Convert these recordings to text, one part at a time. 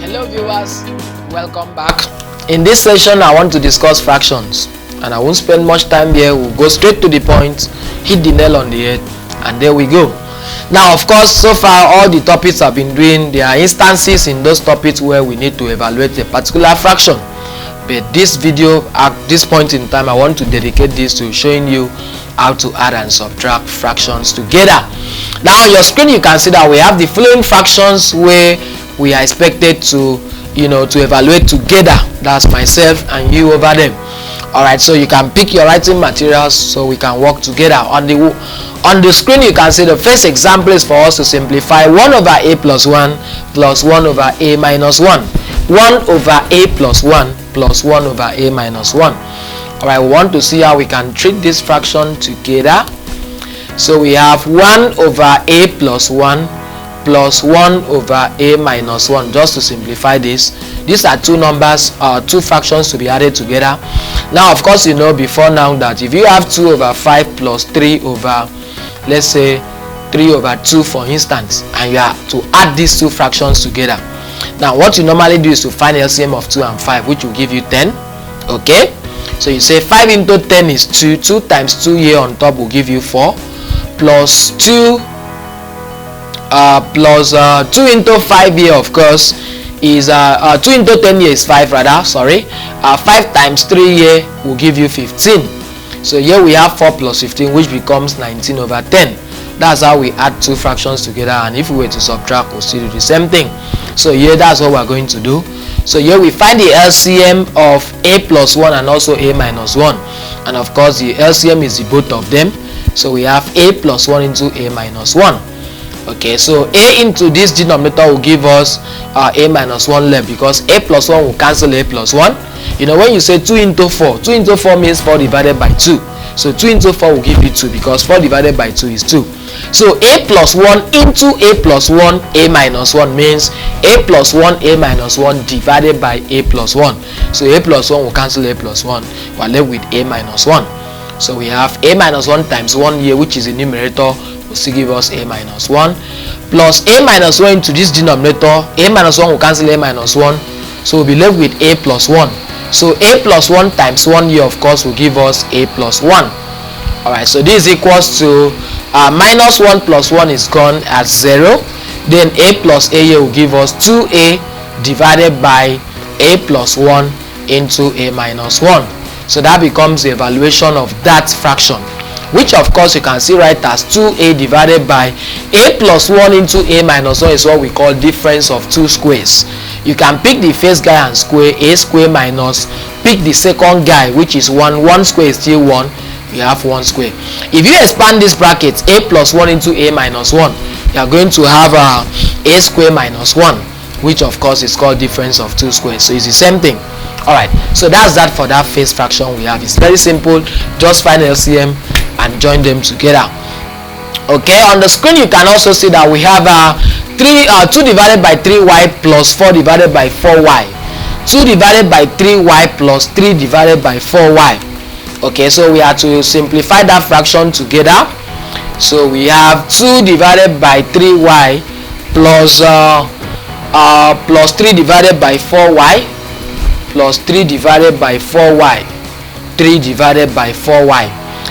Hello viewers, welcome back. In this session I want to discuss fractions, and I won't spend much time here. We'll go straight to the point, hit the nail on the head, and there we go. Now of course, so far all the topics I've been doing, there are instances in those topics where we need to evaluate a particular fraction, but this video at this point in time I want to dedicate this to showing you how to add and subtract fractions together. Now on your screen you can see that we have the following fractions where we are expected to to evaluate together. That's myself and you over them. Alright, so you can pick your writing materials so we can work together. On the screen you can see the first example is for us to simplify 1 over a plus 1 plus 1 over a minus 1. 1 over a plus 1 plus 1 over a minus 1. Alright, we want to see how we can treat this fraction together. So we have 1 over a plus 1 plus 1 over a minus 1. Just to simplify this, these are two numbers, two fractions to be added together. Now of course you know before now that if you have 2 over 5 plus 3 over, let's say 3 over 2 for instance, and you are to add these two fractions together, now what you normally do is to find the LCM of 2 and 5, which will give you 10. Okay, so you say 5 into 10 is 2. 2 times 2 here on top will give you 4, plus 2 plus 2 into 5 here of course is 2 into 10 here is 5 rather, sorry. 5 times 3 here will give you 15. So here we have 4 plus 15, which becomes 19 over 10. That's how we add two fractions together, and if we were to subtract we'll still do the same thing. So here that's what we're going to do. So here we find the LCM of a plus 1 and also a minus 1, and of course the LCM is the both of them. So we have a plus 1 into a minus 1. Okay, so a into this denominator will give us a minus 1 left, because a plus 1 will cancel a plus 1. You know, when you say 2 into 4, 2 into 4 means 4 divided by 2. So 2 into 4 will give you 2, because 4 divided by 2 is 2. So a plus 1 into a plus 1 a minus 1 means a plus 1 a minus 1 divided by a plus 1. So a plus 1 will cancel a plus 1. We are left with a minus 1. So we have a minus 1 times 1 here, which is the numerator, will still give us a minus 1, plus a minus 1 into this denominator. A minus 1 will cancel a minus 1, so we'll be left with a plus 1. So a plus 1 times 1 here of course will give us a plus 1. Alright, so this is equals to minus 1 plus 1 is gone at 0. Then a plus a here will give us 2a divided by a plus 1 into a minus 1. So that becomes the evaluation of that fraction, which of course you can see right as 2a divided by a plus 1 into a minus 1 is what we call difference of two squares. You can pick the first guy and square, a square minus, pick the second guy, which is 1. 1 square is still 1. You have 1 square. If you expand this bracket, a plus 1 into a minus 1, you are going to have a square minus 1, which of course is called difference of two squares. So it's the same thing. Alright, so that's that for that first fraction we have. It's very simple. Just find LCM and join them together. Okay, on the screen you can also see that we have 2 divided by 3y plus 4 divided by 4y. 2 divided by 3y plus 3 divided by 4y. Okay, so we have to simplify that fraction together. So we have 2 divided by 3y plus 3 divided by 4y plus 3 divided by 4y. 3 divided by 4y.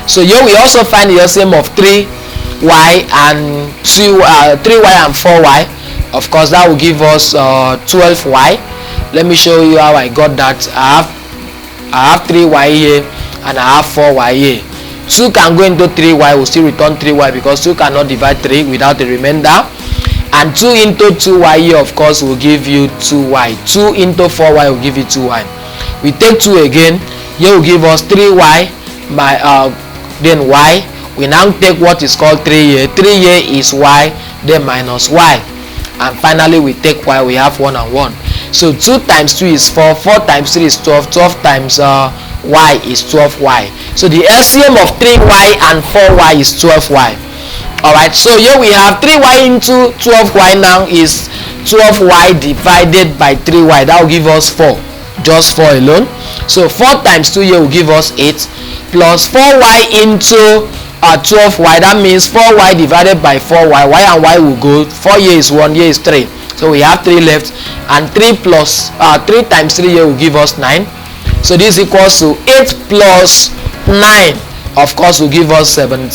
So here we also find the LCM of 3y and 3y and 4y. Of course that will give us 12y. Let me show you how I got that. I have 3y here and I have 4y here. 2 can go into 3y, will still return 3y, because 2 cannot divide 3 without a remainder. And 2 into 2y here of course will give you 2y. 2 into 4y will give you 2y. We take 2 again, here will give us 3y then y. We now take what is called 3 here. 3 here is y, then minus y, and finally we take y. We have 1 and 1. So 2 times 2 is 4. 4 times 3 is 12. 12 times y is 12y. So the LCM of 3y and 4y is 12y. Alright, so here we have 3y into 12y now is 12y divided by 3y. That will give us 4, just 4 alone. So 4 times 2 here will give us 8, plus 4y into 12y. That means 4y divided by 4y. Y and y will go. 4 here is 1, here is 3. So we have 3 left, and 3 times 3 here will give us 9. So this equals to 8 plus 9, of course, will give us 17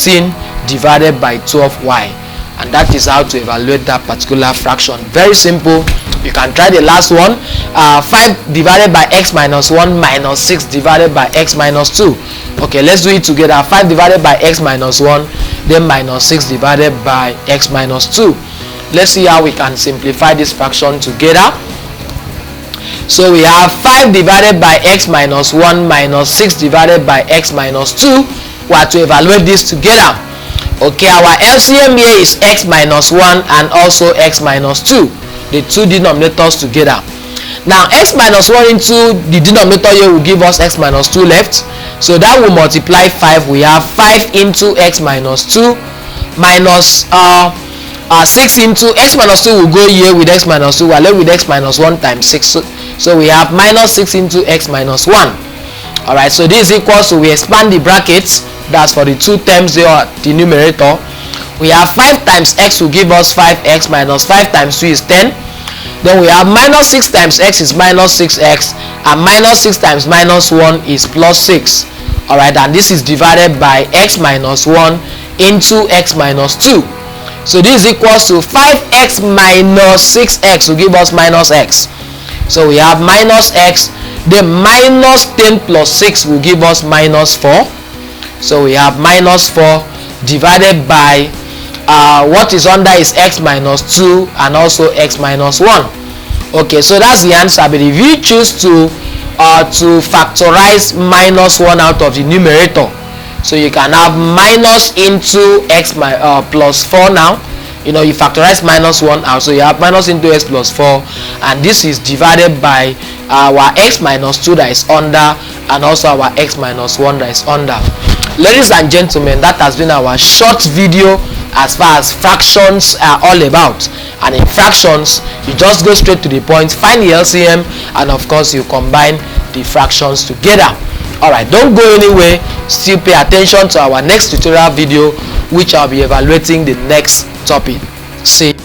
divided by 12y. And that is how to evaluate that particular fraction. Very simple. You can try the last one. 5 divided by x minus 1 minus 6 divided by x minus 2. Okay, let's do it together. 5 divided by x minus 1, then minus 6 divided by x minus 2. Let's see how we can simplify this fraction together. So we have 5 divided by x minus 1 minus 6 divided by x minus 2. We have to evaluate this together. Okay, our LCM here is x minus 1 and also x minus 2, the two denominators together. Now x minus 1 into the denominator here will give us x minus 2 left, so that will multiply 5. We have 5 into x minus 2 minus 6 into x minus 2 will go here with x minus 2. We are left with x minus 1 times 6, so we have minus 6 into x minus 1. Alright, so this is equals to, we expand the brackets, that's for the two terms there at the numerator. We have 5 times x will give us 5x minus 5 times 2 is 10. Then we have minus 6 times x is minus 6x, and minus 6 times minus 1 is plus 6. Alright, and this is divided by x minus 1 into x minus 2. So this is equals to 5x minus 6x will give us minus x. So we have minus x, then minus 10 plus 6 will give us minus 4. So we have minus 4 divided by what is under is x minus 2 and also x minus 1. Okay, so that's the answer. But if you choose to factorize minus 1 out of the numerator, so you can have minus into x plus 4 now. You know, you factorize minus 1 out, so you have minus into x plus 4, and this is divided by our x minus 2 that is under, and also our x minus 1 that is under. Ladies and gentlemen, that has been our short video as far as fractions are all about. And in fractions, you just go straight to the point, find the LCM, and of course you combine the fractions together. Alright, don't go anywhere, still pay attention to our next tutorial video, which I'll be evaluating the next topic. See.